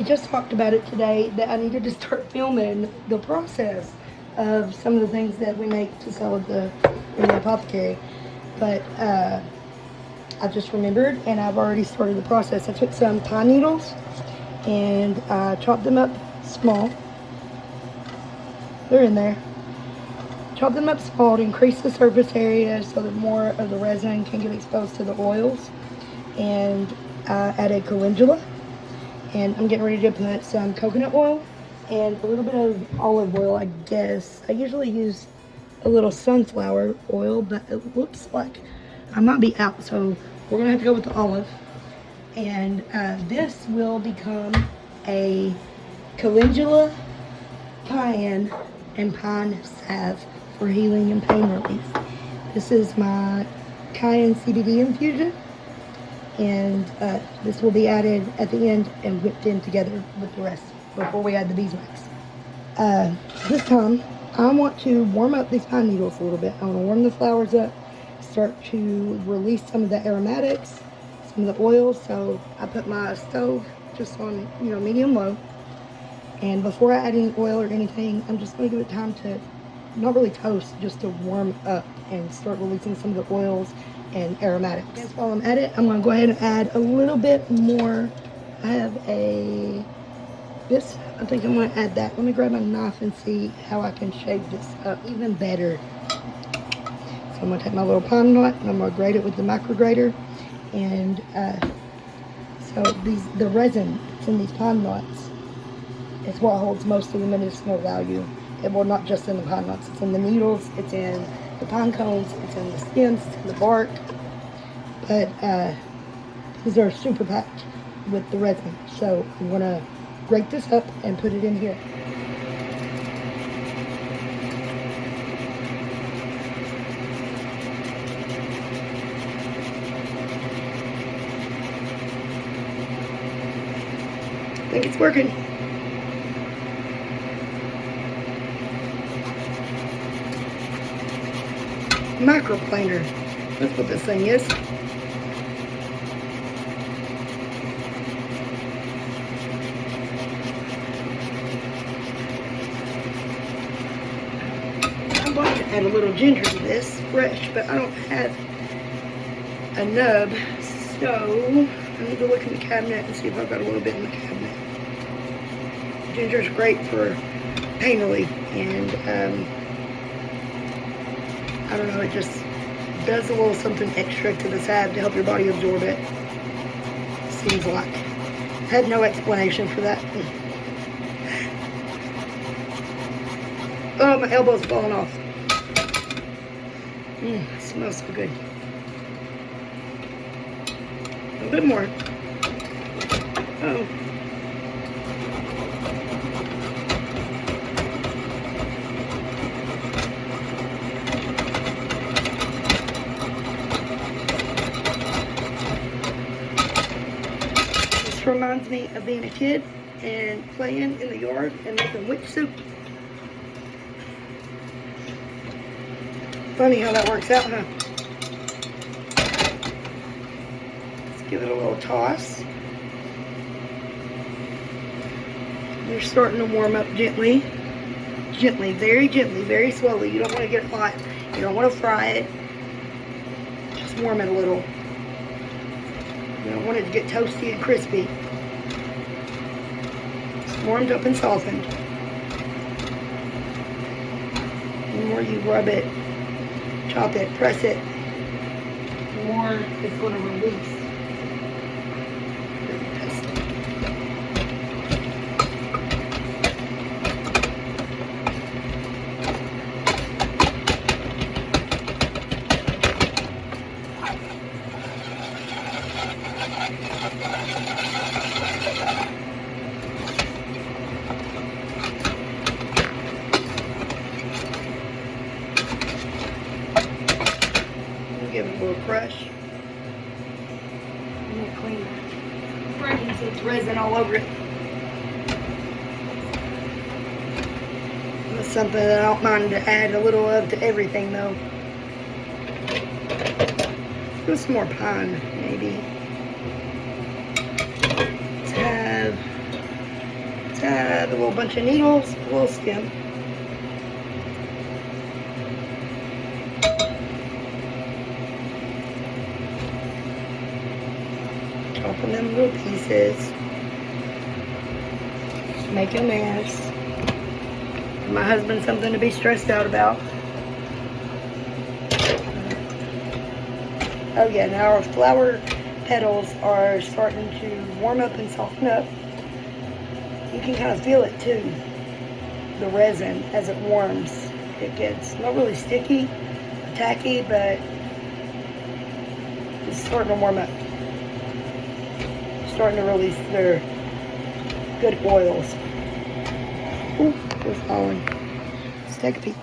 just talked about it today that I needed to start filming the process of some of the things that we make to sell at in the apothecary. But I just remembered, and I've already started the process. I took some pine needles and I chopped them up small. They're in there. Chop them up small to increase the surface area so that more of the resin can get exposed to the oils. And I added calendula. And I'm getting ready to put some coconut oil and a little bit of olive oil, I guess. I usually use a little sunflower oil, but it looks like I might be out, so we're gonna have to go with the olive. And this will become a calendula, cayenne, and pine salve for healing and pain relief. This is my cayenne CBD infusion. And this will be added at the end and whipped in together with the rest before we add the beeswax. This time, I want to warm up these pine needles a little bit. I want to warm the flowers up, start to release some of the aromatics, some of the oils. So I put my stove just on, medium low. And before I add any oil or anything, I'm just going to give it time to not really toast, just to warm up and start releasing some of the oils and aromatics. And while I'm at it, I'm going to go ahead and add a little bit more. I have I think I'm going to add that. Let me grab my knife and see how I can shave this up even better. So I'm going to take my little pine knot and I'm going to grate it with the micro grater. And so the resin that's in these pine knots is what holds most of the medicinal value. Well, not just in the pine knots. It's in the needles, it's in the pine cones, it's in the stems, it's in the bark. But these are super packed with the resin. So I'm going to grate this up and put it in here. I think it's working. Microplaner. That's what this thing is. I'm going to add a little ginger to this, fresh, but I don't have a nub, so I need to look in the cabinet and see if I've got a little bit in the cabinet. Ginger is great for pain relief, and I don't know, it just does a little something extra to the salve to help your body absorb it. Seems like. I had no explanation for that. Oh, my elbow's falling off. It smells so good. A little bit more. Oh. Reminds me of being a kid and playing in the yard and making witch soup. Funny how that works out, huh? Let's give it a little toss. You're starting to warm up gently. Gently, very slowly. You don't want to get it hot. You don't want to fry it. Just warm it a little. You don't want it to get toasty and crispy. It's warmed up and softened. The more you rub it, chop it, press it, the more it's going to release. Give it a little crush. I'm gonna clean that. Freaking so it's resin all over it. That's something that I don't mind to add a little of to everything though. Do some more pine, maybe. Let's have the little bunch of needles, a little stem. Chopping them little pieces. Make a mess. My husband's something to be stressed out about. Oh yeah, now our flower petals are starting to warm up and soften up. You can kind of feel it too, the resin as it warms. It gets not really sticky, tacky, but it's starting to warm up. Starting to release their good oils. Ooh, we're falling. Let's take a peek.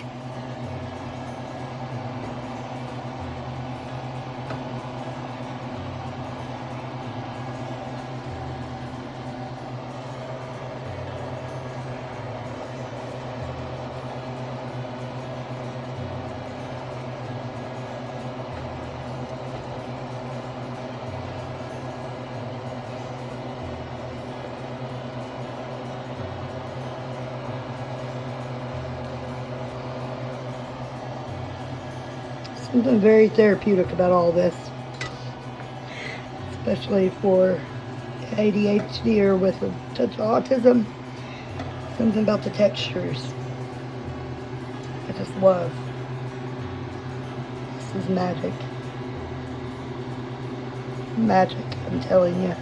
Something very therapeutic about all this, especially for ADHD or with a touch of autism. Something about the textures I just love. This is magic. Magic, I'm telling you. Now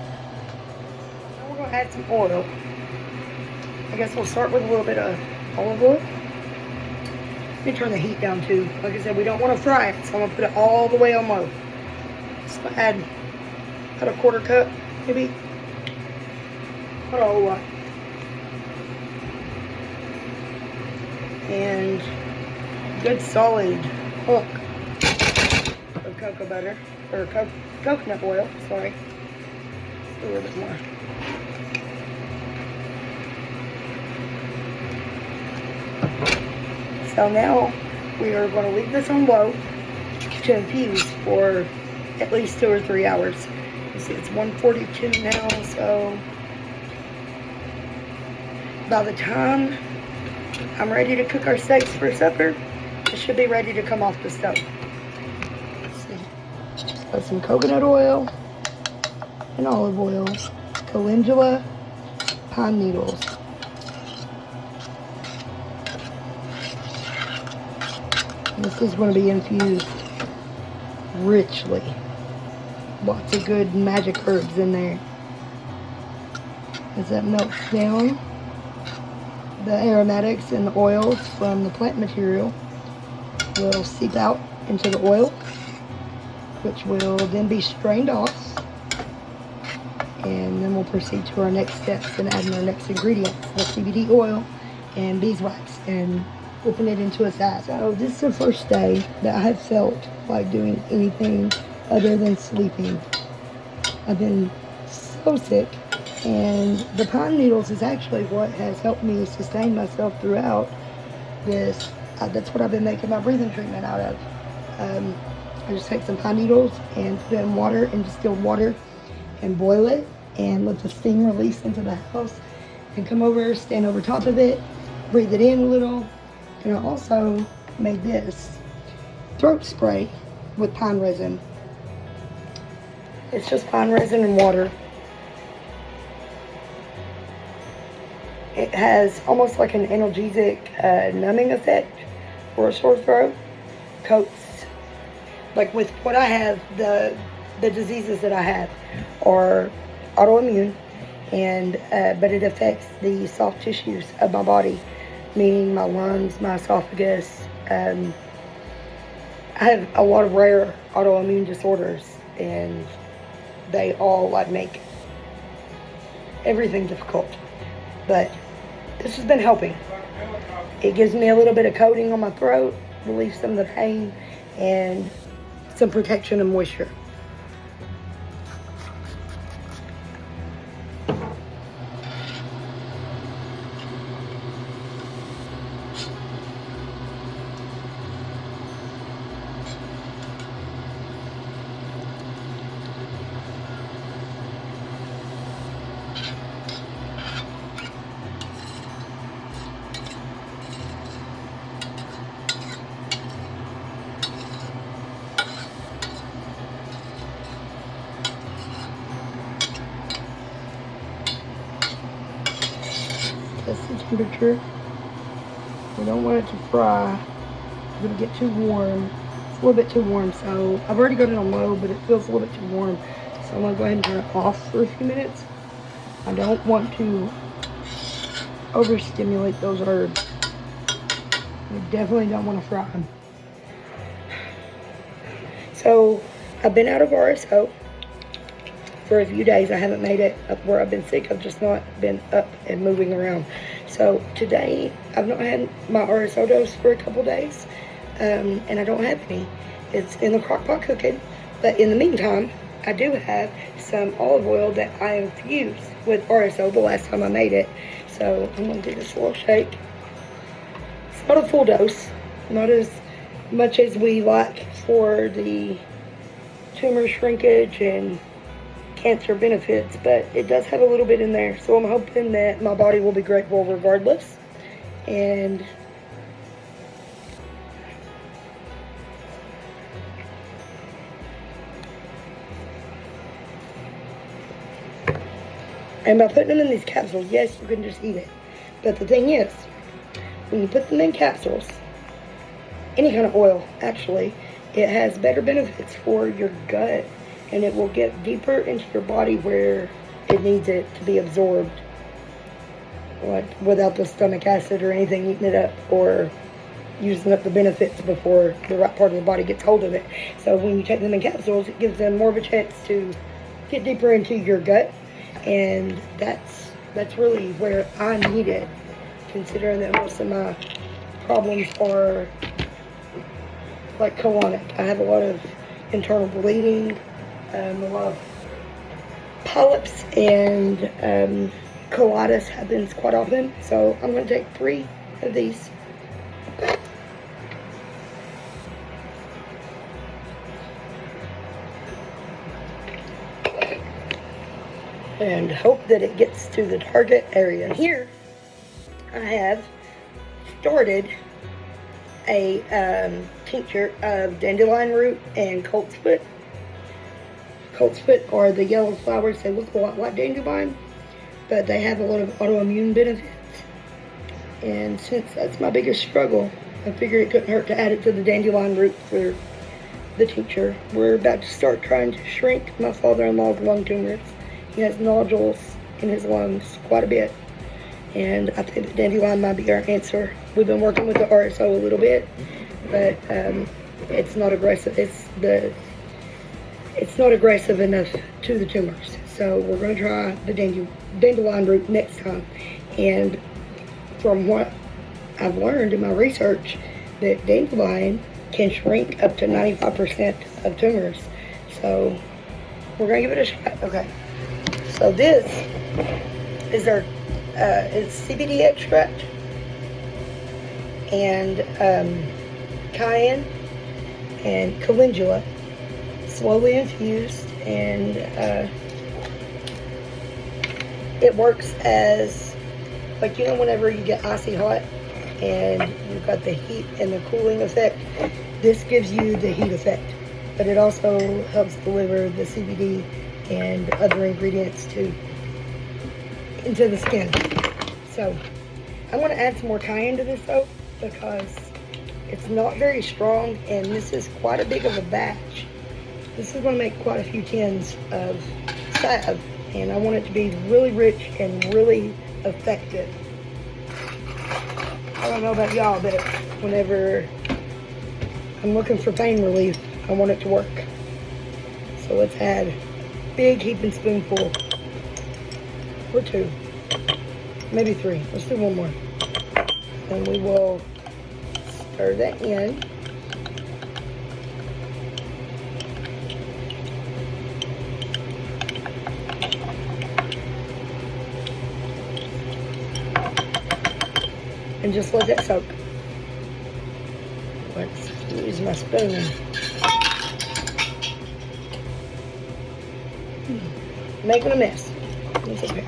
we're going to add some oil. I guess we'll start with a little bit of olive oil. Let me turn the heat down too. Like I said, we don't want to fry it, so I'm going to put it all the way on low. So add about a quarter cup, maybe. Not a whole lot. And good solid hook of cocoa butter, or coconut oil, sorry. Just a little bit more. So now we are going to leave this on low to infuse for at least 2 or 3 hours. You see it's 1:42 now, so by the time I'm ready to cook our steaks for supper, it should be ready to come off the stove. Let's see. Got some coconut oil and olive oil, calendula, pine needles. This is going to be infused richly. Lots of good magic herbs in there. As that melts down, the aromatics and the oils from the plant material will seep out into the oil, which will then be strained off. And then we'll proceed to our next steps and adding our next ingredients, the CBD oil and beeswax, and whipping it into a size. So this is the first day that I have felt like doing anything other than sleeping. I've been so sick, and the pine needles is actually what has helped me sustain myself throughout this. That's what I've been making my breathing treatment out of. I just take some pine needles and put it in water, in distilled water, and boil it and let the steam release into the house, and come over, stand over top of it, breathe it in a little. And I also made this throat spray with pine resin. It's just pine resin and water. It has almost like an analgesic numbing effect for a sore throat. Coats, like with what I have, the diseases that I have are autoimmune, and but it affects the soft tissues of my body, meaning my lungs, my esophagus. I have a lot of rare autoimmune disorders, and they all like make everything difficult. But this has been helping. It gives me a little bit of coating on my throat, relieves some of the pain, and some protection and moisture. Test the temperature. We don't want it to fry. It'll get too warm. It's a little bit too warm, so I've already got it on low, but it feels a little bit too warm. So I'm gonna go ahead and turn it off for a few minutes. I don't want to overstimulate those herbs. We definitely don't want to fry them. So I've been out of RSO for a few days. I haven't made it up where I've been sick. I've just not been up and moving around. So today I've not had my RSO dose for a couple days, and I don't have any. It's in the crock pot cooking. But in the meantime, I do have some olive oil that I infused with RSO the last time I made it. So I'm going to do this little shake. It's not a full dose, not as much as we like for the tumor shrinkage and cancer benefits, but it does have a little bit in there. So I'm hoping that my body will be grateful regardless. And by putting them in these capsules, yes, you can just eat it. But the thing is, when you put them in capsules, any kind of oil, actually, it has better benefits for your gut, and it will get deeper into your body where it needs it to be absorbed, like without the stomach acid or anything eating it up or using up the benefits before the right part of the body gets hold of it. So when you take them in capsules, it gives them more of a chance to get deeper into your gut, and that's really where I need it, considering that most of my problems are like colonic. I have a lot of internal bleeding, a lot of polyps, and colitis happens quite often. So I'm going to take 3 of these. And hope that it gets to the target area. Here, I have started a tincture of dandelion root and colt's foot. Colt's foot are the yellow flowers. They look a lot like dandelion, but they have a lot of autoimmune benefits. And since that's my biggest struggle, I figured it couldn't hurt to add it to the dandelion root for the tincture. We're about to start trying to shrink my father-in-law's lung tumors. He has nodules in his lungs quite a bit, and I think that dandelion might be our answer. We've been working with the RSO a little bit, but it's not aggressive. It's not aggressive enough to the tumors. So we're going to try the dandelion root next time. And from what I've learned in my research, that dandelion can shrink up to 95% of tumors. So we're going to give it a shot. Okay. So this is our it's CBD extract and cayenne and calendula, slowly infused, and it works as, like, you know, whenever you get icy hot and you've got the heat and the cooling effect, this gives you the heat effect, but it also helps deliver the CBD and other ingredients into the skin. So I'm going to add some more cayenne to this though, because it's not very strong, and this is quite a big of a batch. This is going to make quite a few tins of salve, and I want it to be really rich and really effective. I don't know about y'all, but whenever I'm looking for pain relief, I want it to work. So let's add big heaping spoonful, or 2, maybe 3. Let's do 1 more. And we will stir that in. And just let that soak. Let's use my spoon. Making a mess. It's okay.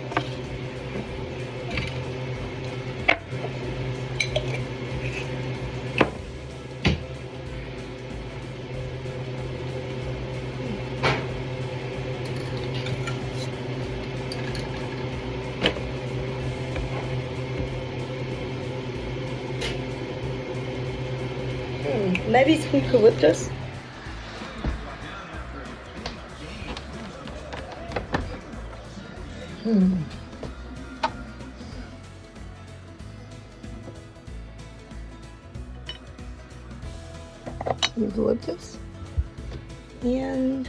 Maybe some eucalyptus. Eucalyptus. And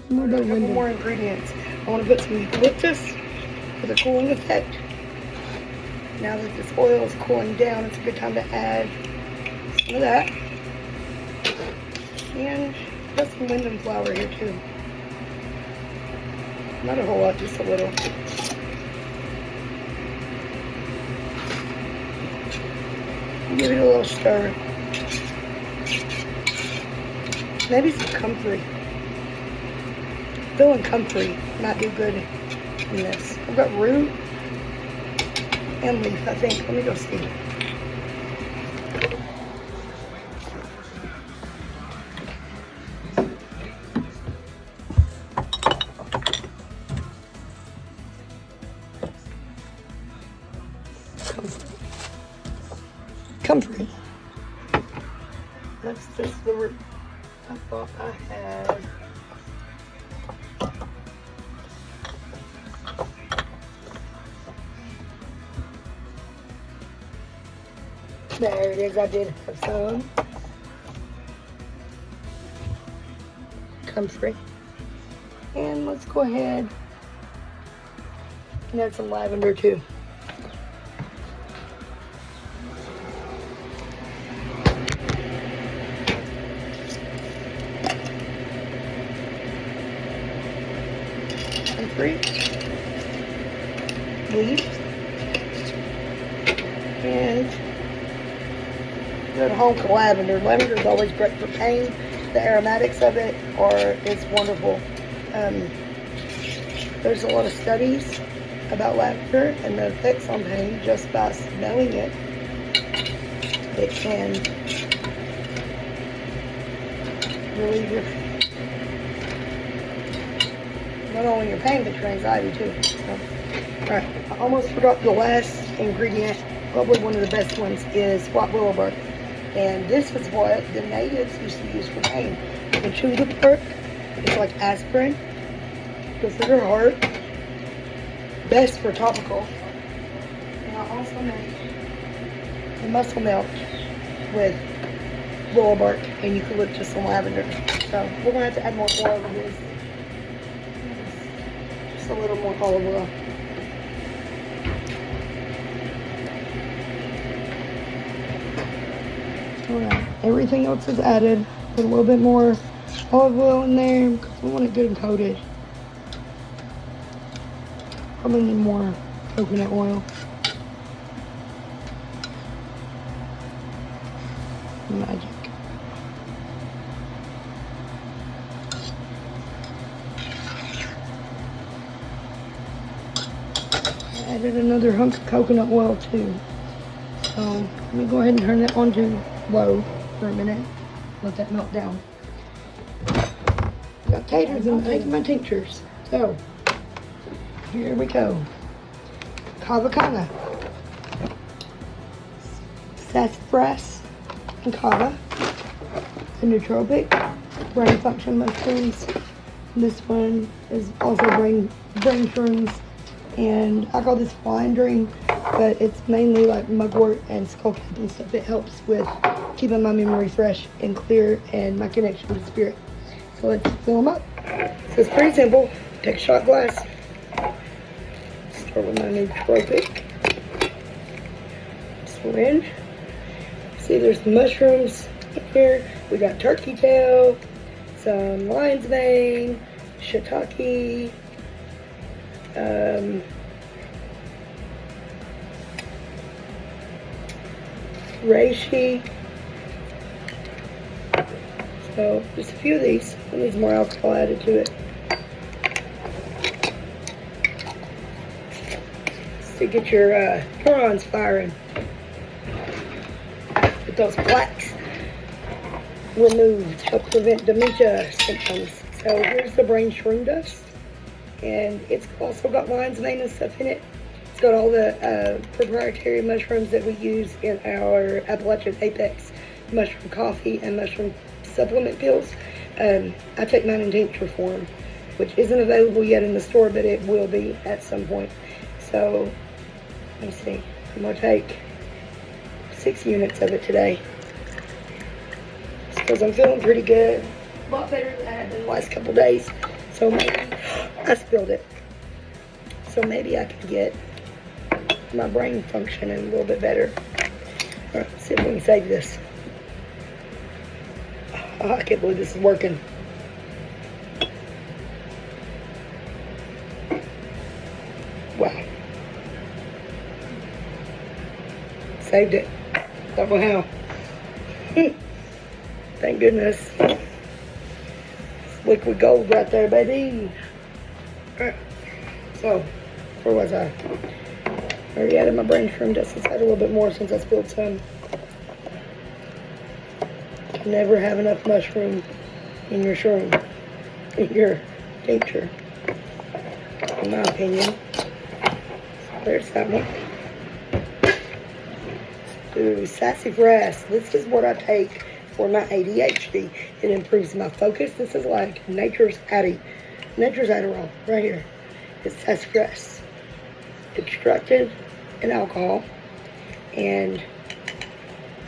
a couple more ingredients. I want to put some eucalyptus for the cooling effect. Now that this oil is cooling down, it's a good time to add some of that. And put some linden flower here too. Not a whole lot, just a little. Give it a little stir. Maybe some comfrey. Feeling comfrey might be good in this. I've got root and leaf, I think. Let me go see. Comfrey. That's just the root. I thought I had. There it is. I did have some comfrey. And let's go ahead and add some lavender too. Comfrey, leaves, and go to home for lavender. Lavender is always great for pain. The aromatics of it is wonderful. There's a lot of studies about lavender and the effects on pain just by smelling it. It can relieve your not only your pain, but your anxiety too. So, alright, I almost forgot the last ingredient. Probably one of the best ones is white willow bark. And this is what the natives used to use for pain. You can chew the bark. It's like aspirin. Good for your heart. Best for topical. And I also make a muscle melt with willow bark and eucalyptus and lavender. So we're going to have to add more oil to this. Just a little more olive oil. Alright, everything else is added. Put a little bit more olive oil in there because we want it good and coated. Probably need more coconut oil. Magic. Added another hunk of coconut oil too. So let me go ahead and turn that on to low for a minute. Let that melt down. Got taters in making my tinctures. So here we go. Kava, sassafras, and kava. The nootropic, brain function mushrooms. This one is also brain shrooms. And I call this flying dream, but it's mainly like mugwort and skullcap and stuff. It helps with keeping my memory fresh and clear and my connection with spirit. So let's fill them up. So it's pretty simple. Take a shot glass. Start with my nootropic. Syringe. See, there's mushrooms in here. We got turkey tail, some lion's mane, shiitake, reishi. So just a few of these. It needs more alcohol added to it. Just to get your neurons firing. Get those plaques removed. Help prevent dementia symptoms. So here's the brain shroom dust. And it's also got lion's mane and stuff in it. It's got all the proprietary mushrooms that we use in our Appalachian Apex mushroom coffee and mushroom supplement pills. I take mine in tincture form, which isn't available yet in the store, but it will be at some point. So, let me see. I'm going to take 6 units of it today. Because I'm feeling pretty good. A lot better than I have been the last couple days. So maybe, I spilled it. So maybe I can get my brain functioning a little bit better. All right, let's see if we can save this. Oh, I can't believe this is working. Wow. Saved it. Don't know how. Thank goodness. It's liquid gold right there, baby. Alright. So, where was I? I already added my brain shroom. Just add a little bit more since I spilled some. You never have enough mushroom in your shroom. In your tincture. In my opinion. There's that one. Ooh, sassafras. This is what I take for my ADHD. It improves my focus. This is like nature's Adderall right here. It's sassafras, extracted in alcohol, and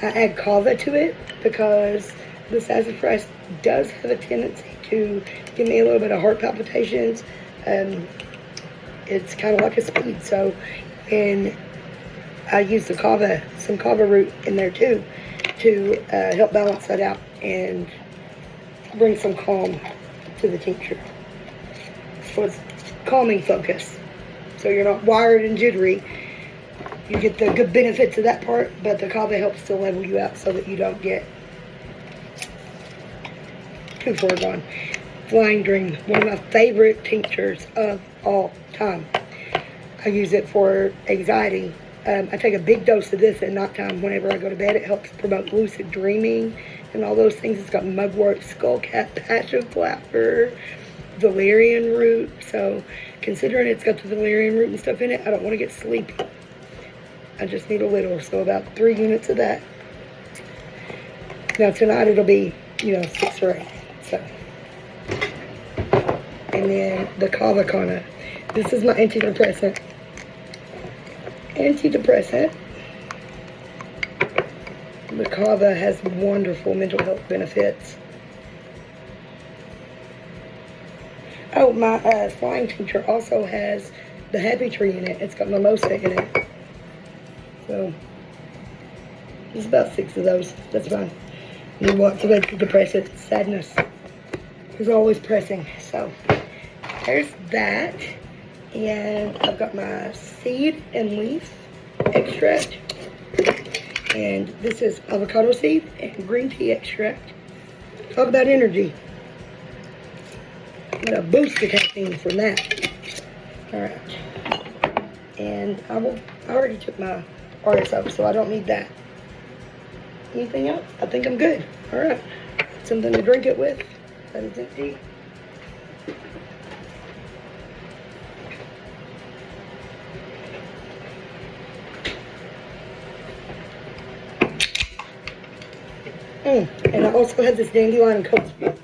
I add kava to it because the sassafras does have a tendency to give me a little bit of heart palpitations. It's kind of like a speed, so, and I use some kava root in there too, to help balance that out and bring some calm to the tincture. So it's calming focus. So you're not wired and jittery. You get the good benefits of that part, but the kava helps to level you out so that you don't get too far gone. Flying Dream, one of my favorite tinctures of all time. I use it for anxiety. I take a big dose of this at nighttime whenever I go to bed. It helps promote lucid dreaming and all those things. It's got mugwort, skullcap, passion flower, valerian root. So considering it's got the valerian root and stuff in it, I don't want to get sleepy. I just need a little, so about 3 units of that. Now tonight it'll be, 6 or 8. So, and then the kava kana. This is my antidepressant. The kava has wonderful mental health benefits. Oh, my flying tincture also has the happy tree in it. It's got mimosa in it. So, there's about 6 of those. That's fine. You want to depress it. Sadness is always pressing. So, there's that. And I've got my seed and leaf extract. And this is avocado seed and green tea extract. Talk about energy. I'm going to boost the caffeine from that. Alright. And I already took my RSO, so I don't need that. Anything else? I think I'm good. Alright. Something to drink it with. That is empty. And I also have this dandelion and coat split.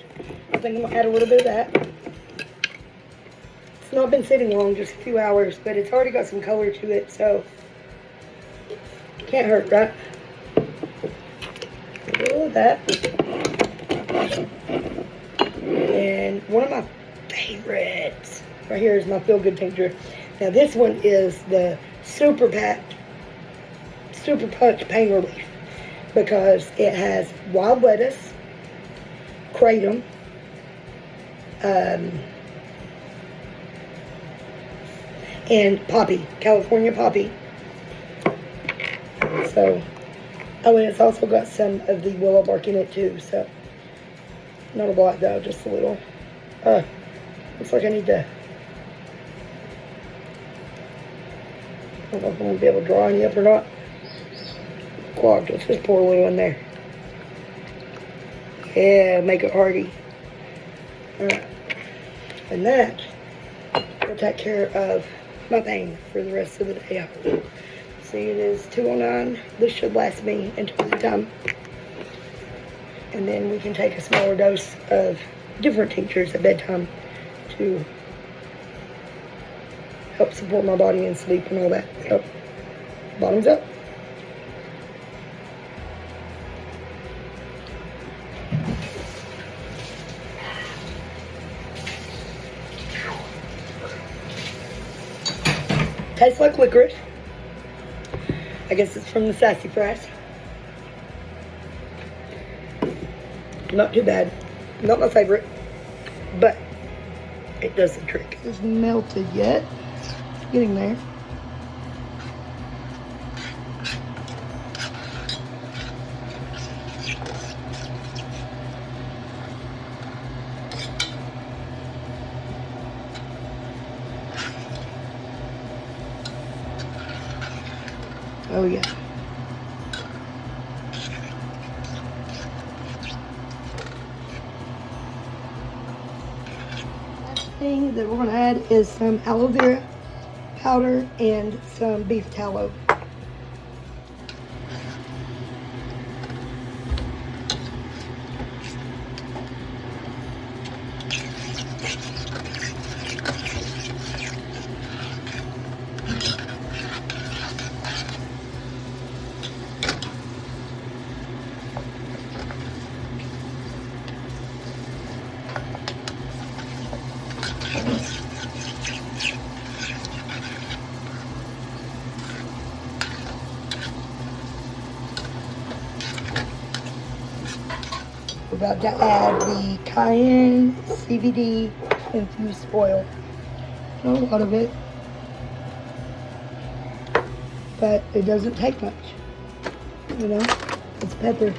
I think I'm going to add a little bit of that. It's not been sitting long, just a few hours, but it's already got some color to it, so can't hurt, right? A little of that. And one of my favorites right here is my Feel Good tincture. Now this one is the Super Punch Pain Relief, because it has wild lettuce, kratom, and poppy, California poppy. So, oh, and it's also got some of the willow bark in it too, so, not a lot though, just a little. Looks like I need to, I don't know if I'm going to be able to draw any up or not. Clogged. Let's just pour a little in there. Yeah, make it hearty. Alright. And that will take care of my thing for the rest of the day. See, it is 2:09. This should last me until the time. And then we can take a smaller dose of different tinctures at bedtime to help support my body and sleep and all that. So, bottoms up. Tastes like licorice. I guess it's from the sassafras. Not too bad. Not my favorite, but it does the trick. It's melted yet. It's getting there. Oh yeah. Last thing that we're going to add is some aloe vera powder and some beef tallow. We're about to add the cayenne CBD infused oil. Not a lot of it, but it doesn't take much. You know, it's pepper.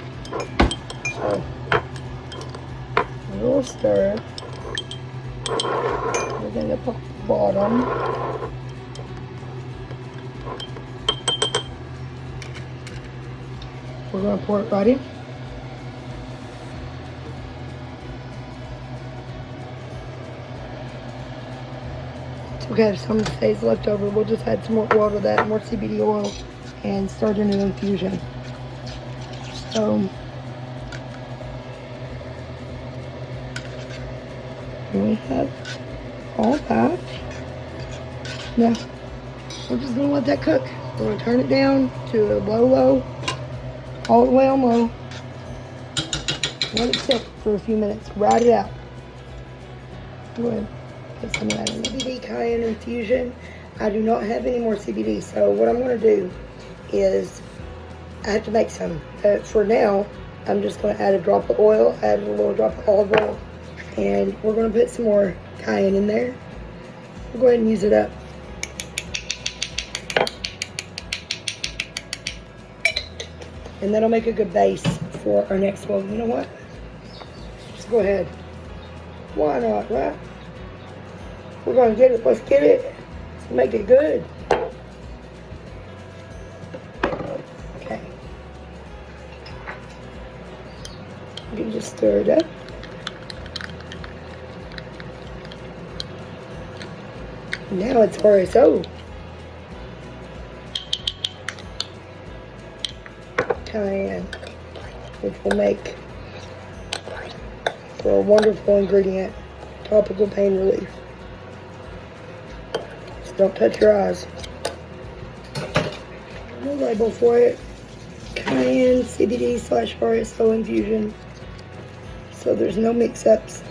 So, a little stir. We're gonna put the bottom. We're gonna pour it right in. Okay, if some stays left over, we'll just add some more oil to that, more CBD oil, and start a new infusion. So, here we have all that. Now, we're just gonna let that cook. We're gonna turn it down to a low, all the way on low. Let it sit for a few minutes. Ride it out. Go ahead. Put some of that in the CBD cayenne infusion. I do not have any more CBD, so what I'm going to do is I have to make some. For now, I'm just going to add a drop of oil, add a little drop of olive oil, and we're going to put some more cayenne in there. We'll go ahead and use it up. And that'll make a good base for our next one. You know what? Just go ahead. Why not, right? We're going to get it. Let's get it. Let's make it good. Okay. You can just stir it up. Now it's RSO. Cayenne, which will make for a wonderful ingredient. Topical pain relief. Don't touch your eyes. No label for it. Cayenne CBD / RSO infusion. So there's no mix-ups.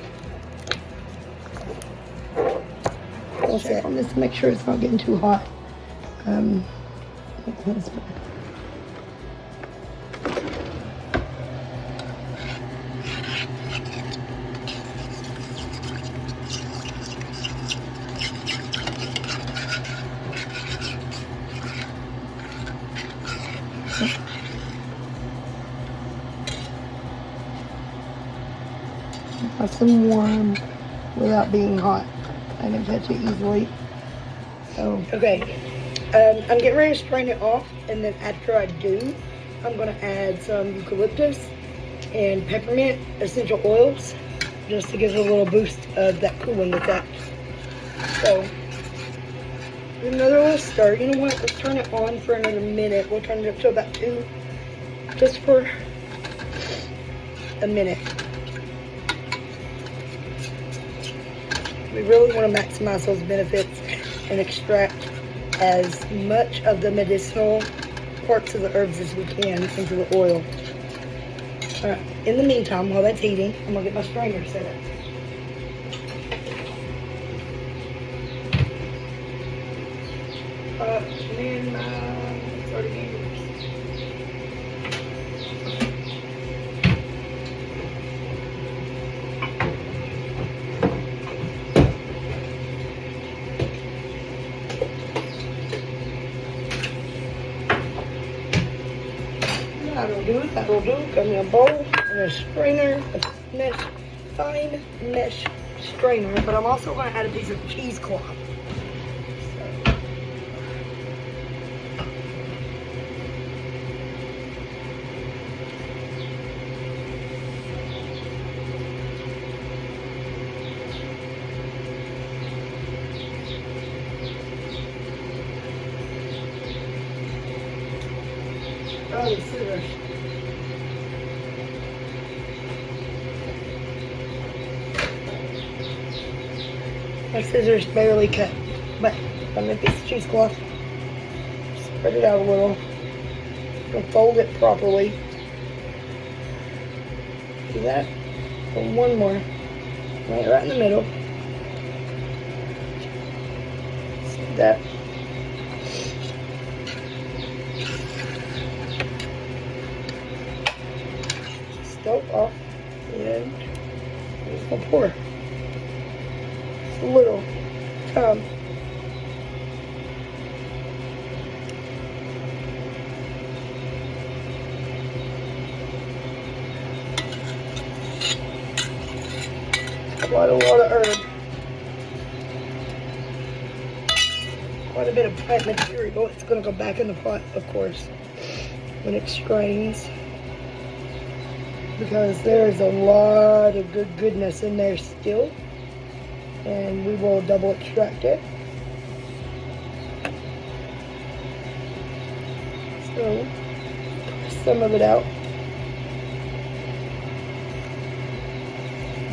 I'll check on this to make sure it's not getting too hot. Nice and warm without being hot. I can touch it easily. So okay, I'm getting ready to strain it off, and then after I do, I'm gonna add some eucalyptus and peppermint essential oils just to give it a little boost of that cooling effect. So Another little stir. You know what? Let's turn it on for another minute. We'll turn it up to about 2, just for a minute. We really want to maximize those benefits and extract as much of the medicinal parts of the herbs as we can into the oil. Alright, in the meantime, while that's heating, I'm going to get my strainer set up. And it's already being used. That'll do. Got me a bowl and a strainer, a fine mesh strainer, but I'm also going to add a piece of cheesecloth. Oh, the scissors. My scissors barely cut, but I'm going to piece of cheesecloth. Spread it out a little. I'm going to fold it properly. Do that. And one more. Lay it right in the middle. See that. Stove off, and I'm just gonna pour just a little time. Quite a lot of herb, quite a bit of plant material. It's gonna go back in the pot, of course, when it strains, because there's a lot of goodness in there still, and we will double extract it. So, some of it out.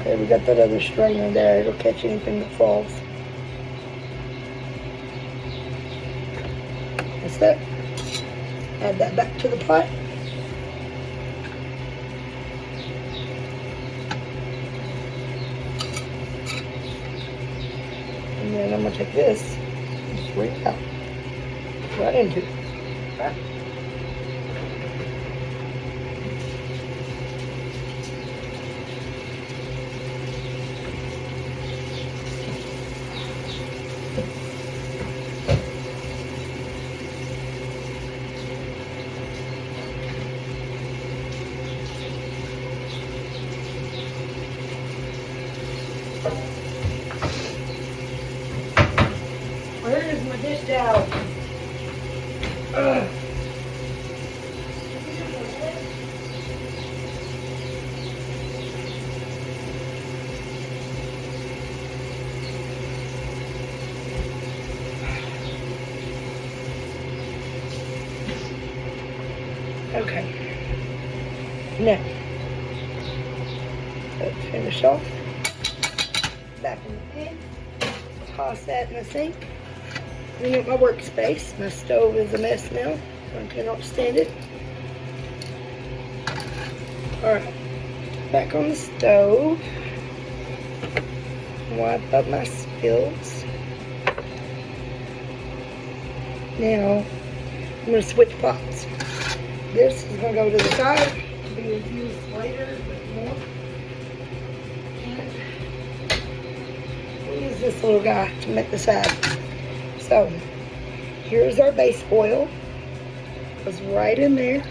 Okay, we got that other strainer there. It'll catch anything that falls. That's that. Add that back to the pot. And then I'm going to take this and just reach out right into it. Right? Where is my dish towel? Ugh. Okay. Now, let's finish off. Back in the pan. Toss that in the sink. Clean up my workspace. My stove is a mess now. I cannot stand it. Alright. Back on the stove. Wipe up my spills. Now, I'm going to switch pots. This is going to go to the side. To be used later a bit more. And we'll use this little guy to make the side. So, here's our base oil. Goes right in there.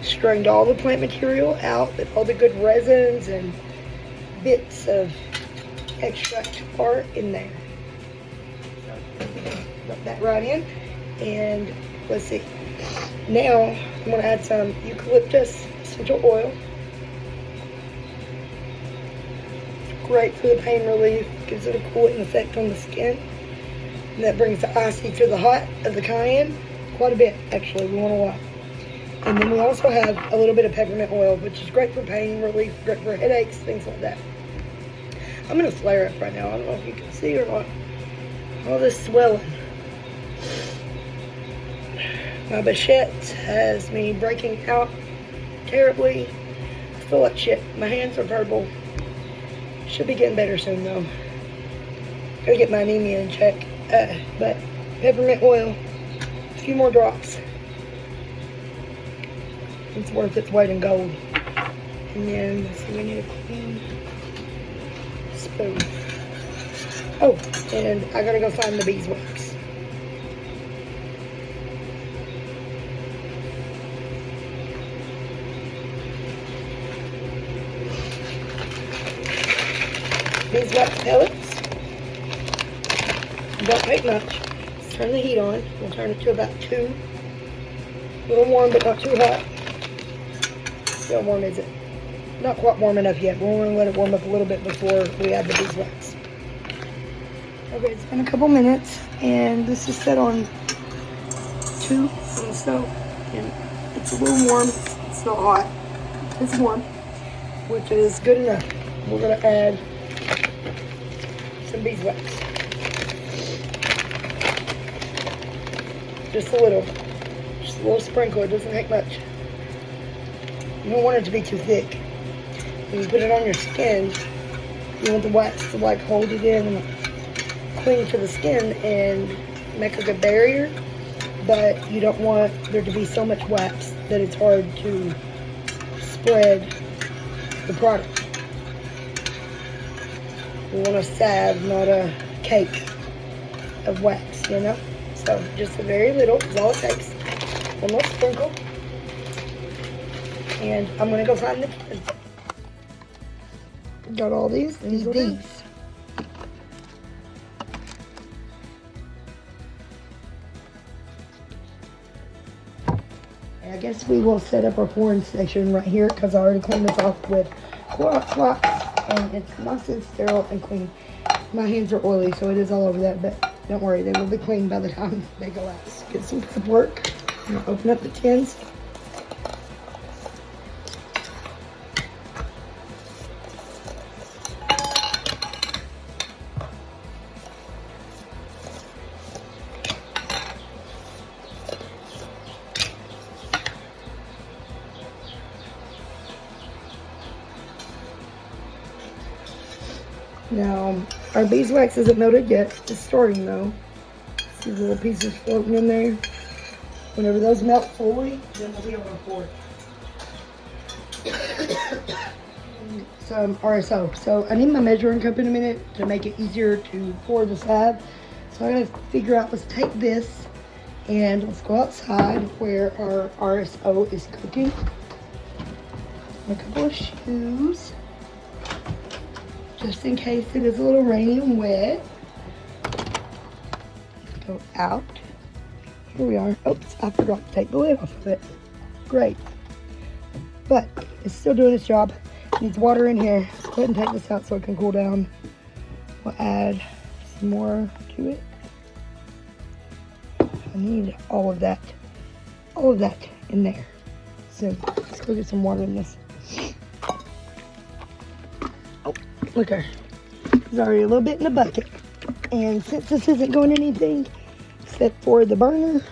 Strained all the plant material out, with all the good resins and bits of extract are in there. So, rub that right in. And let's see. Now, I'm going to add some eucalyptus essential oil. It's great for the pain relief. Gives it a cooling effect on the skin. And that brings the icy to the hot of the cayenne quite a bit, actually. We want a lot. And then we also have a little bit of peppermint oil, which is great for pain relief, great for headaches, things like that. I'm going to flare up right now. I don't know if you can see or not. All this swelling. My bichette has me breaking out terribly. I feel like shit. My hands are purple. Should be getting better soon, though. Gotta get my anemia in check. But peppermint oil, a few more drops. It's worth its weight in gold. And then, let's see, we need a clean spoon. Oh, and I gotta go find the beeswax. Beeswax pellets. Don't take much. Let's turn the heat on. We'll turn it to about 2. A little warm, but not too hot. How warm is it? Not quite warm enough yet. We're going to let it warm up a little bit before we add the beeswax. Okay, it's been a couple minutes, and this is set on 2 on the stove, and it's a little warm. It's not hot. It's warm, which is good enough. We're going to add some beeswax. Just a little. Just a little sprinkle. It doesn't take much. You don't want it to be too thick. When you put it on your skin, you want the wax to like hold it in and cling to the skin and make a good barrier. But you don't want there to be so much wax that it's hard to spread the product. You want a salve, not a cake of wax, you know? So just a very little is all it takes. One more sprinkle. And I'm gonna go find the kids. Got all these. These. And I guess we will set up our pouring station right here because I already cleaned this off with Clorox wipes, and it's nice and sterile and clean. My hands are oily, so it is all over that, but don't worry, they will be clean by the time they go out. Let's get some prep work. I'm gonna open up the tins. Now, our beeswax isn't melted yet. It's starting though. See the little pieces floating in there. Whenever those melt fully, then we'll be able to pour it. Some RSO. So I need my measuring cup in a minute to make it easier to pour the salve. So I gotta figure out, let's take this and let's go outside where our RSO is cooking. A couple of shoes, just in case it is a little rainy and wet. Go out. Here we are. Oops, I forgot to take the lid off of it. Great. But it's still doing its job. It needs water in here. Let's go ahead and take this out so it can cool down. We'll add some more to it. I need all of that in there. So let's go get some water in this. Oh, look there. There's already a little bit in the bucket. And since this isn't going anything except for the burner,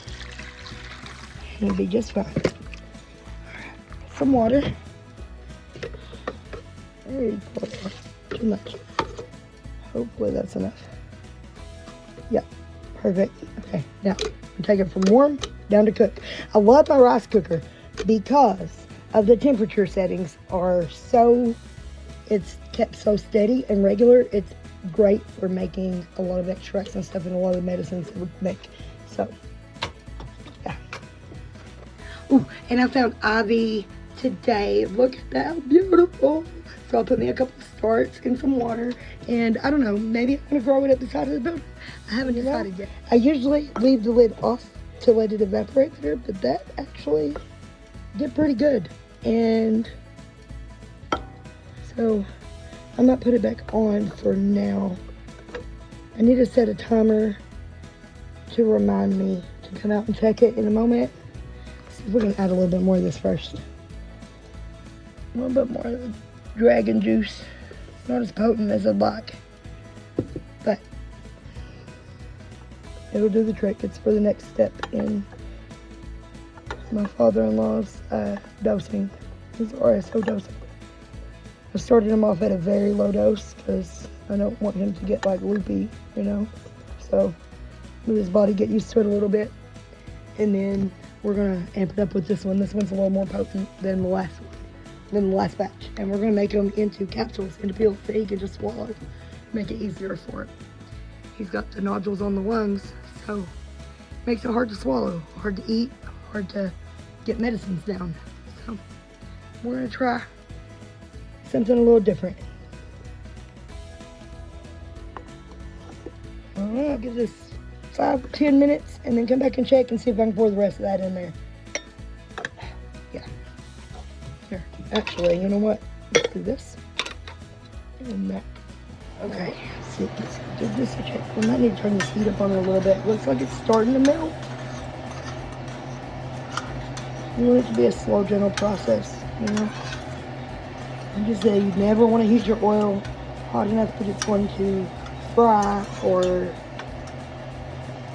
it'll be just fine. Alright, some water. Very close. Too much. Hopefully that's enough. Yep, perfect. Okay, now I'm taking it from warm down to cook. I love my rice cooker because of the temperature settings are so, it's kept so steady and regular. It's great for making a lot of extracts and stuff and a lot of medicines that we make. So, yeah. Ooh, and I found ivy today. Look at that, beautiful. So I'll put me a couple of starts in some water, and I don't know, maybe I'm gonna grow it up the side of the building. I haven't decided yet. I usually leave the lid off to let it evaporate better, but that actually did pretty good. And so I might put it back on for now. I need to set a timer to remind me to come out and check it in a moment. See if we can add a little bit more of this first. A little bit more of the dragon juice. Not as potent as I'd like, but it'll do the trick. It's for the next step in my father-in-law's dosing, his RSO dosing. I started him off at a very low dose because I don't want him to get like loopy, you know. So let his body get used to it a little bit, and then we're gonna amp it up with this one. This one's a little more potent than the last one, than the last batch, and we're gonna make them into capsules, into pills that he can just swallow, make it easier for it. He's got the nodules on the lungs, so it makes it hard to swallow, hard to eat, hard to get medicines down. So we're gonna try something a little different. All right, I'll give this 5 or 10 minutes and then come back and check and see if I can pour the rest of that in there. Yeah. Here, actually, you know what? Let's do this and that. Okay, let's see. Let's do this a check. We might need to turn this heat up on it a little bit. Looks like it's starting to melt. You want it to be a slow, gentle process, you know? Like I said, you never want to heat your oil hot enough that it's going to fry, or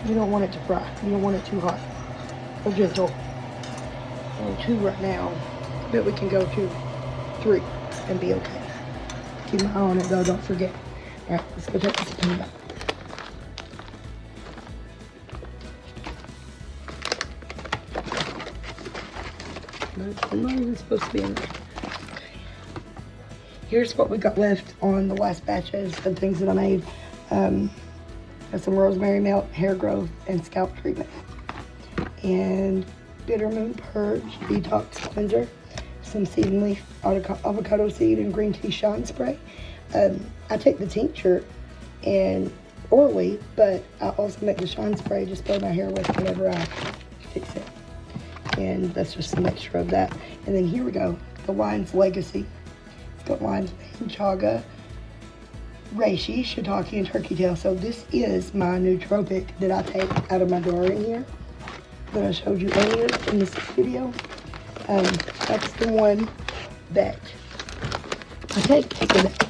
you don't want it to fry. You don't want it too hot or gentle. We're 2 right now, but we can go to 3 and be okay. Keep my eye on it though, don't forget. All right, let's go check this thing out. I'm not even supposed to be in there. Here's what we got left on the last batches of things that I made. Got some rosemary melt, hair growth, and scalp treatment. And bitter moon purge, detox cleanser, some seed and leaf, avocado seed, and green tea shine spray. I take the tincture and orally, but I also make the shine spray, just spray my hair with whenever I fix it. And that's just a mixture of that. And then here we go, the Wine's Legacy. It's got lion's mane, chaga, reishi, shiitake, and turkey tail. So this is my nootropic that I take out of my drawer in here that I showed you earlier in this video. That's the one that I take for that.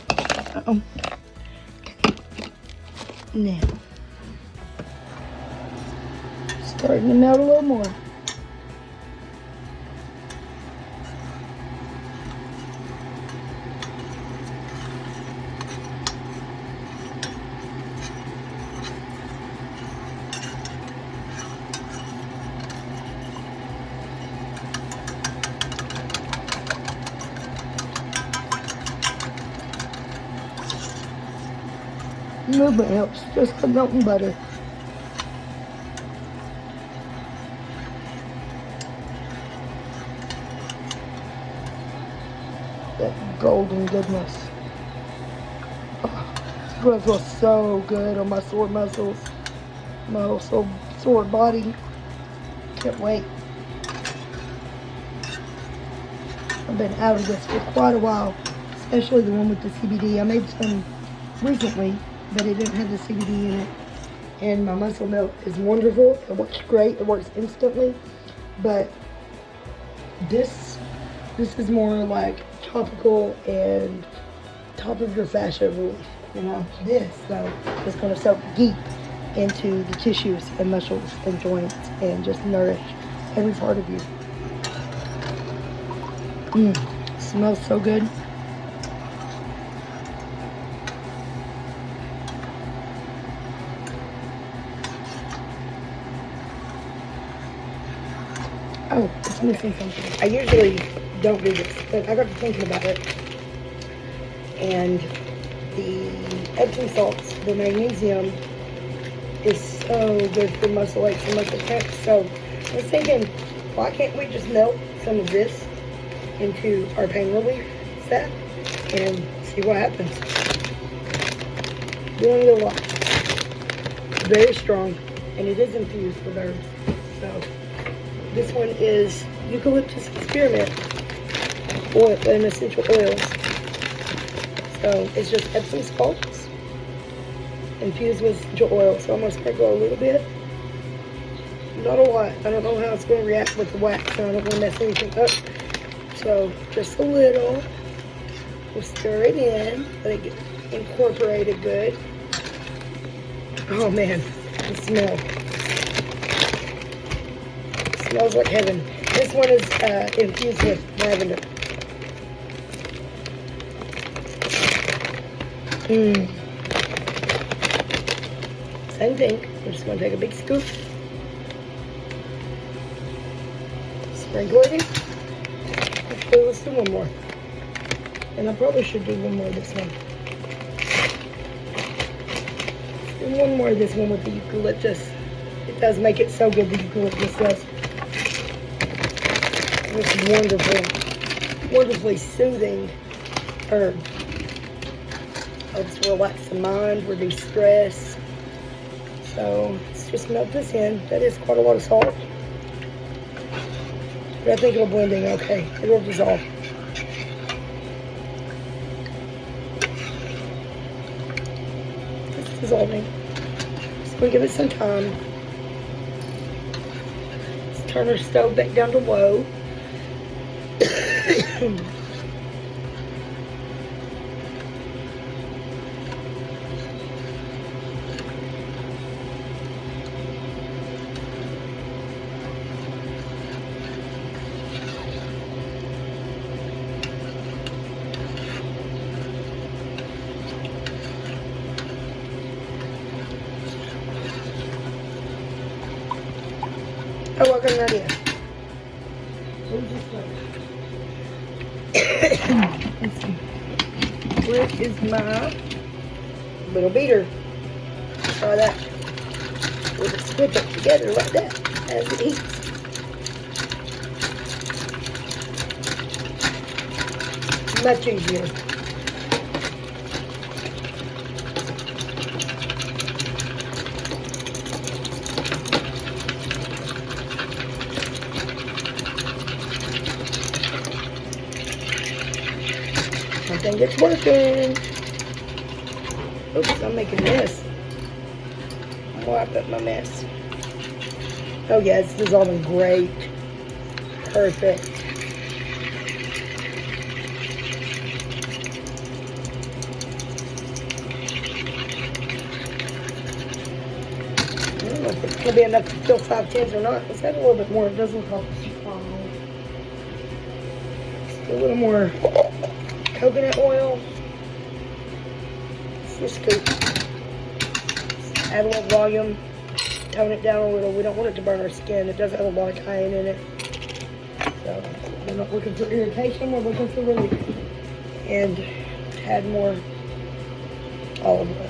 Okay. Now, starting to melt a little more. Movement helps, just like melting butter. That golden goodness. Oh, it's gonna feel so good on my sore muscles, my whole sore body. Can't wait. I've been out of this for quite a while, especially the one with the CBD. I made some recently, but it didn't have the CBD in it. And my muscle milk is wonderful. It works great. It works instantly. But this is more like topical and top of your fascia relief. You know, this though is going to soak deep into the tissues and muscles and joints and just nourish every part of you. Smells so good. Oh, it's missing something. I usually don't do this, but I got to thinking about it. And the Epsom salts, the magnesium, is so good for muscle aches and muscle cramps. So I was thinking, why can't we just melt some of this into our pain relief set and see what happens? Doing it a lot. Very strong, and it is infused with herbs. So this one is eucalyptus experiment oil and essential oils. So it's just Epsom salts infused with essential oil. So I'm going to sprinkle a little bit Not a lot. I don't know how it's going to react with the wax, so I don't want to mess anything up. So just a little. We'll stir it in, let it get incorporated good. Oh man, the smell. It smells like heaven. This one is infused with lavender. Same thing. We're just going to take a big scoop. Sprinkle it in. Let's do one more. And I probably should do one more of this one. And one more of this one with the eucalyptus. It does make it so good, the eucalyptus does. It's wonderful, wonderfully soothing herb. Helps relax the mind, reduce stress. So let's just melt this in. That is quite a lot of salt. But I think it'll blend in okay. It'll dissolve. It's dissolving. Just gonna give it some time. Let's turn our stove back down to low. Oh, I got an idea. Let's see. Where is my little beater? Try that. We'll just switch it together like that as it heats. Much easier. I think it's working. Oops, I'm making a mess. Wipe up my mess. Oh yeah, it's dissolving great. Perfect. I don't know if it's going to be enough to fill 5/10 or not. Let's add a little bit more. It does look like a little more coconut oil. Just scoop. Add a little volume. Tone it down a little. We don't want it to burn our skin. It does have a lot of cayenne in it. So we're not looking for irritation. We're looking for relief. And add more olive oil.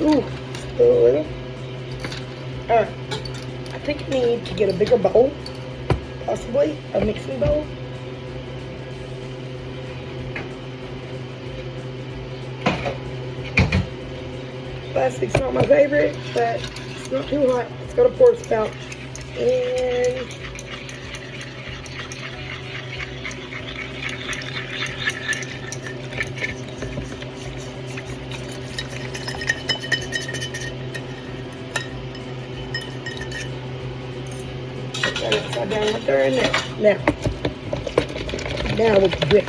Ooh, a little. Alright. I think I need to get a bigger bowl. Possibly a mixing bowl. Plastic's not my favorite, but it's not too hot. It's got a pour spout. And that upside down right there and there. Now we can whip.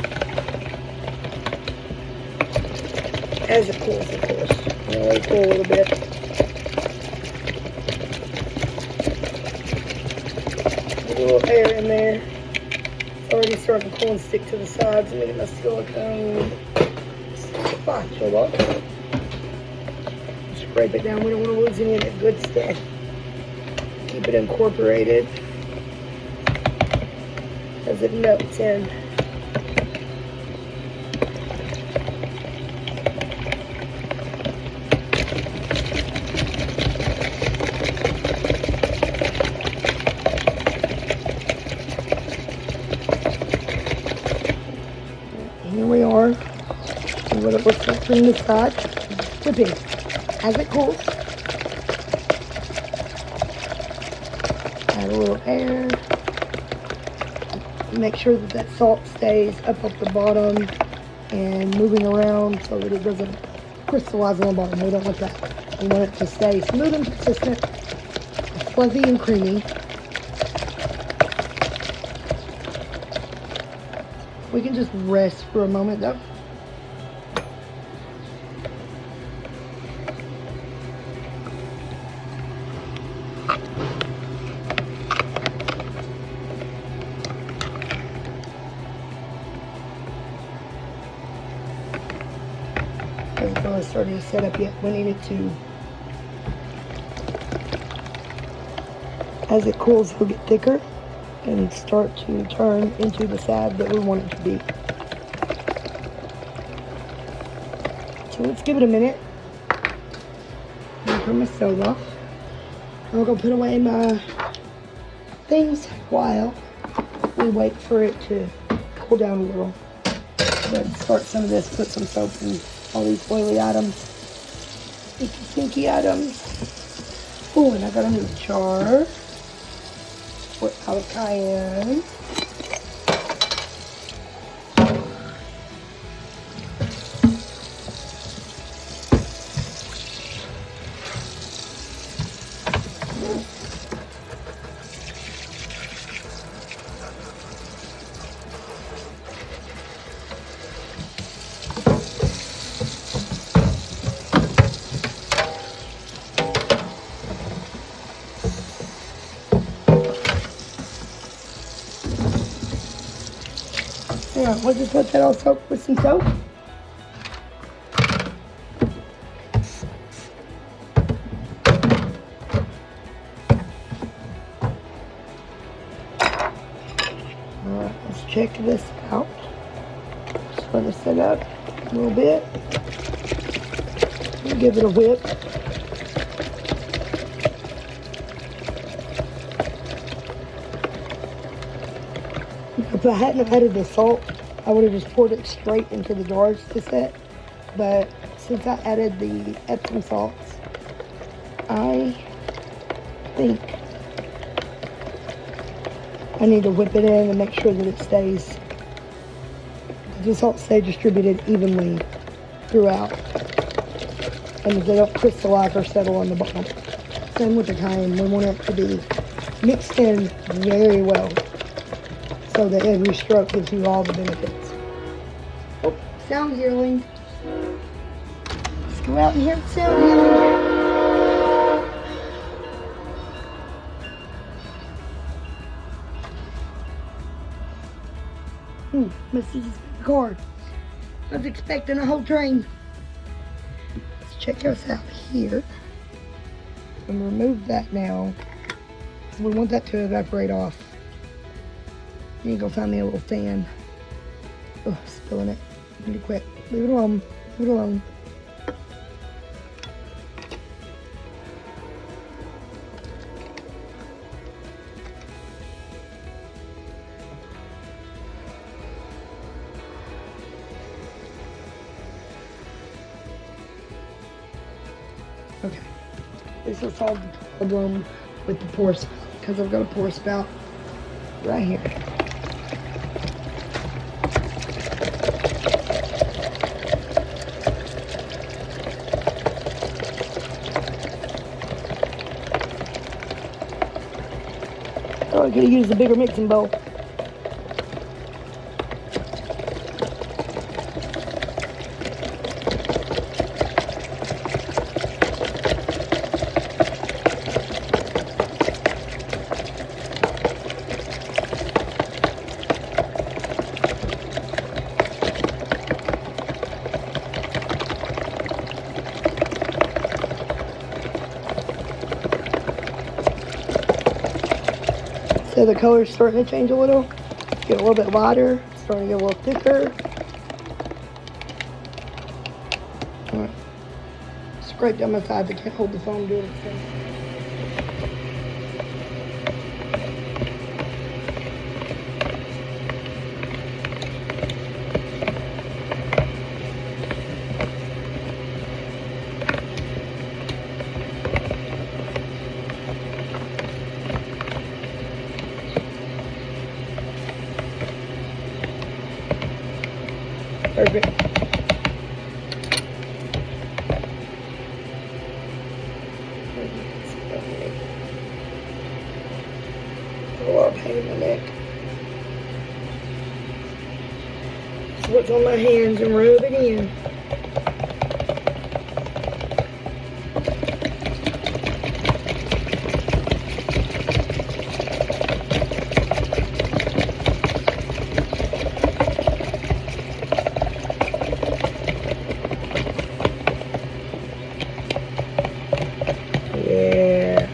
As it cools, of course. Let it cool a little bit. Put a little air in there. It's already starting to cool and stick to the sides. Let me get my silicone spatula. Scrape it down. We don't want to lose any of that good stuff. Keep it incorporated. as it melts in. Here we are, and what it looks like from the side. Whipping as it cools. Add a little air. Make sure that that salt stays up off the bottom and moving around so that it doesn't crystallize on the bottom. We don't want that. We want it to stay smooth and consistent, fuzzy and creamy. We can just rest for a moment though. It's not starting to set up yet. We need it to, as it cools, it'll get thicker and start to turn into the salve that we want it to be. So let's give it a minute. I'll turn my stove off. I'm gonna put away my things while we wait for it to cool down a little. Let's start some of this, put some soap in all these oily items, stinky items. Oh, and I got a new jar for out cayenne. Yeah, we'll just let that all soak with some soap. Alright, let's check this out. Just let it set up a little bit. We'll give it a whip. If I hadn't added the salt, I would have just poured it straight into the jars to set. But since I added the Epsom salts, I think I need to whip it in and make sure that it stays, the salt stays distributed evenly throughout, and that they don't crystallize or settle on the bottom. Same with the cayenne. We want it to be mixed in very well, so that every stroke gives you all the benefits. Oh, sound healing. Let's go out and hear the sound healing. Mrs. car. I was expecting a whole train. Let's check us out here. And remove that now. We want that to evaporate off. You need to go find me a little fan. Oh, spilling it. I need to quit. Leave it alone. Leave it alone. Okay. This will solve the problem with the pour spout, because I've got a pour spout right here. Oh, I could have used a bigger mixing bowl. So the color's starting to change a little. Get a little bit lighter. Starting to get a little thicker. All right. Scrape down my sides. I can't hold the phone doing it. Perfect. A lot of pain in my neck. So what's on my hands and rub it in. Yeah.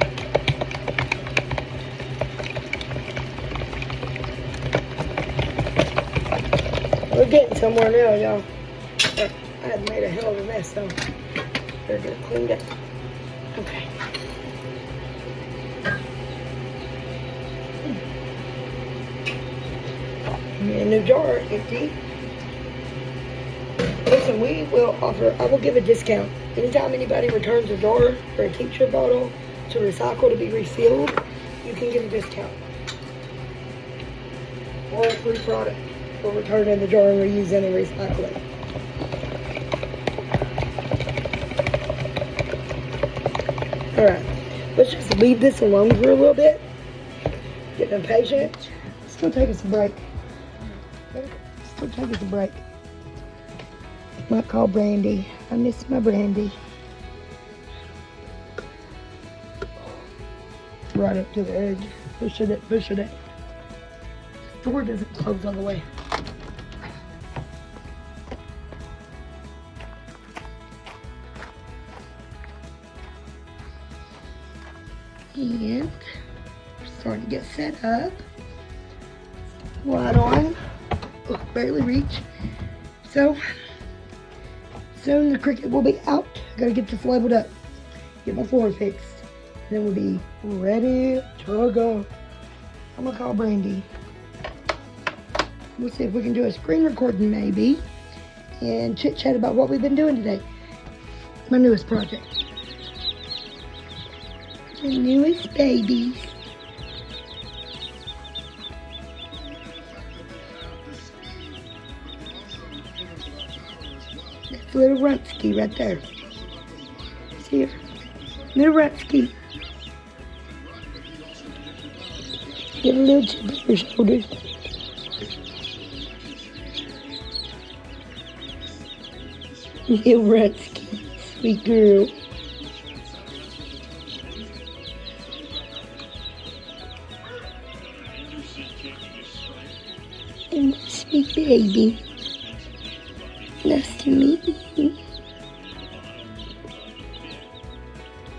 We're getting somewhere now, y'all. I had made a hell of a mess, so better get it cleaned up. Okay. A new jar, empty. Listen, I will give a discount. Anytime anybody returns a jar or a t-shirt bottle to recycle to be refilled, you can get a discount. Or a free product for returning the jar and reusing and recycling. Alright, let's just leave this alone for a little bit. Get impatient. It's gonna take us a break. Might call Brandy. I miss my Brandy. Right up to the edge. Push it. The door doesn't close all the way. And we're starting to get set up. Light on. Oh, barely reach. So soon the Cricut will be out. Gotta get this leveled up. Get my floor fixed. And then we'll be ready to go. I'm gonna call Brandy. We'll see if we can do a screen recording maybe. And chit chat about what we've been doing today. My newest project. The newest babies. That's little Runsky right there. See her? Little Runsky. Get a little chip on your shoulders. Little Runsky. Sweet girl. And my sweet baby. Nice to meet you.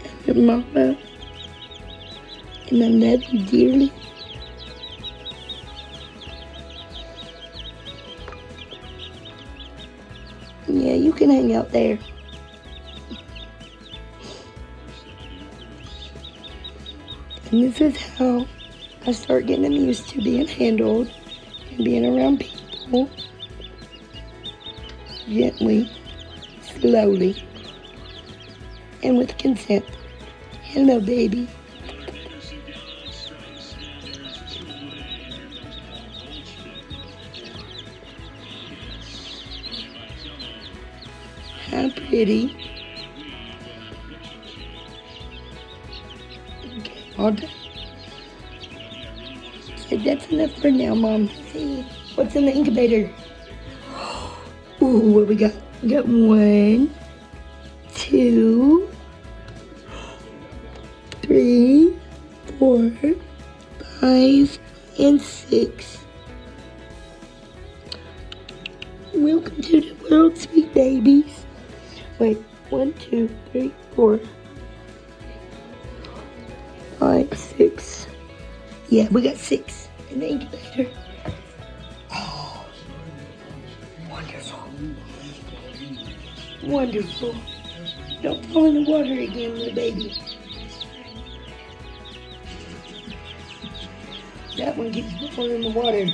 I'm your mama. And I love you dearly. Yeah, you can hang out there. And this is how I start getting them used to being handled and being around people. Gently, slowly, and with consent. Hello, baby. How pretty. Okay, all done. So that's enough for now, Mom. See, what's in the incubator? Ooh, what we got? We got 1, 2, 3, 4, 5, and 6. Welcome to the world, sweet babies. Wait, 1, 2, 3, 4, 5, 6. Yeah, we got 6 in the incubator. Wonderful. Don't fall in the water again, little baby. That one keeps falling in the water.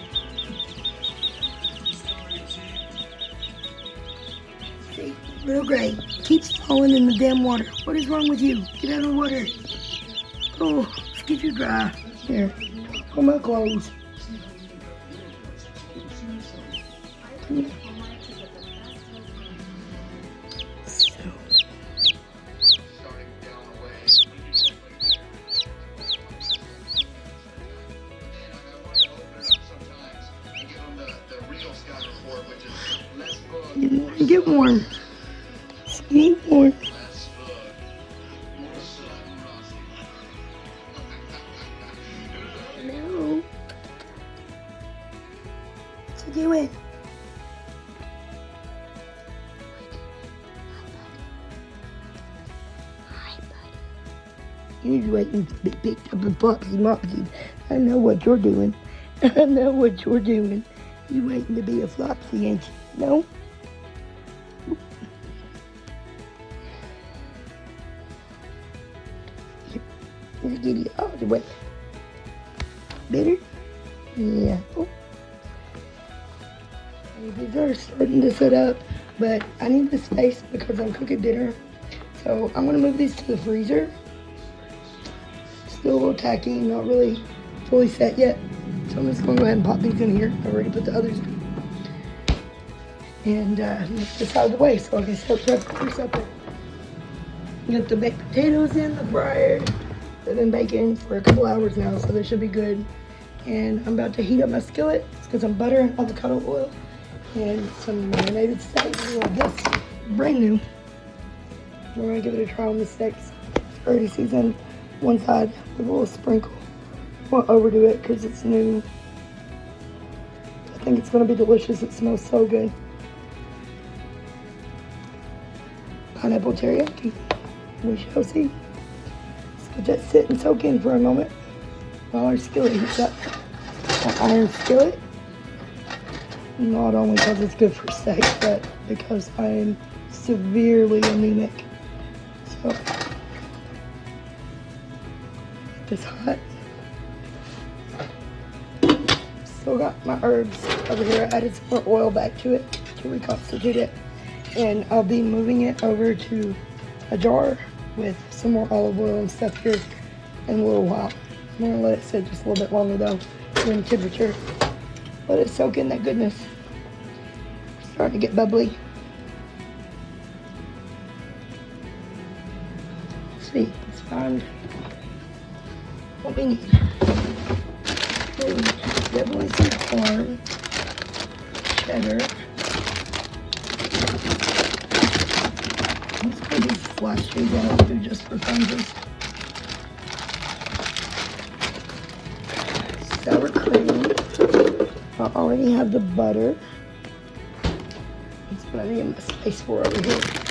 See, little Gray keeps falling in the damn water. What is wrong with you? Get out of the water. Oh, let's get you dry. Here, pull my clothes. Come here. Get warm. Get warm. No. What you doing? Hi, buddy. You're waiting to be picked up and Flopsy Mopsy. I know what you're doing. I know what you're doing. You waiting to be a Flopsy, ain't you? No? Let's get you all the way. Better? Yeah. Oh. These are starting to set up, but I need the space because I'm cooking dinner. So I'm gonna move these to the freezer. Still a little tacky, not really fully set yet. So I'm just gonna go ahead and pop these in here. I already put the others in. And move this out of the way so I can start prepping for supper. Got the baked potatoes in the fryer. They've been baking for a couple hours now, so they should be good. And I'm about to heat up my skillet. It's because I'm buttering avocado oil and some marinated steaks like this, brand new. We're gonna give it a try on the steaks. It's already seasoned one side with a little sprinkle. Won't overdo it because it's new. I think it's gonna be delicious. It smells so good. Pineapple teriyaki. We shall see. Let that sit and soak in for a moment while our skillet heats up. Our iron skillet, not only because it's good for steak, but because I am severely anemic. So, it's hot. Still got my herbs over here. I added some more oil back to it to reconstitute it. And I'll be moving it over to a jar with some more olive oil and stuff here in a little while. I'm gonna let it sit just a little bit longer though, room temperature. Let it soak in that goodness. It's starting to get bubbly. Let's see, let's find what we need. Definitely some corn, cheddar. Let's put these flash trees I don't do just for funsies. Sour cream. I already have the butter. That's what I need my space for over here.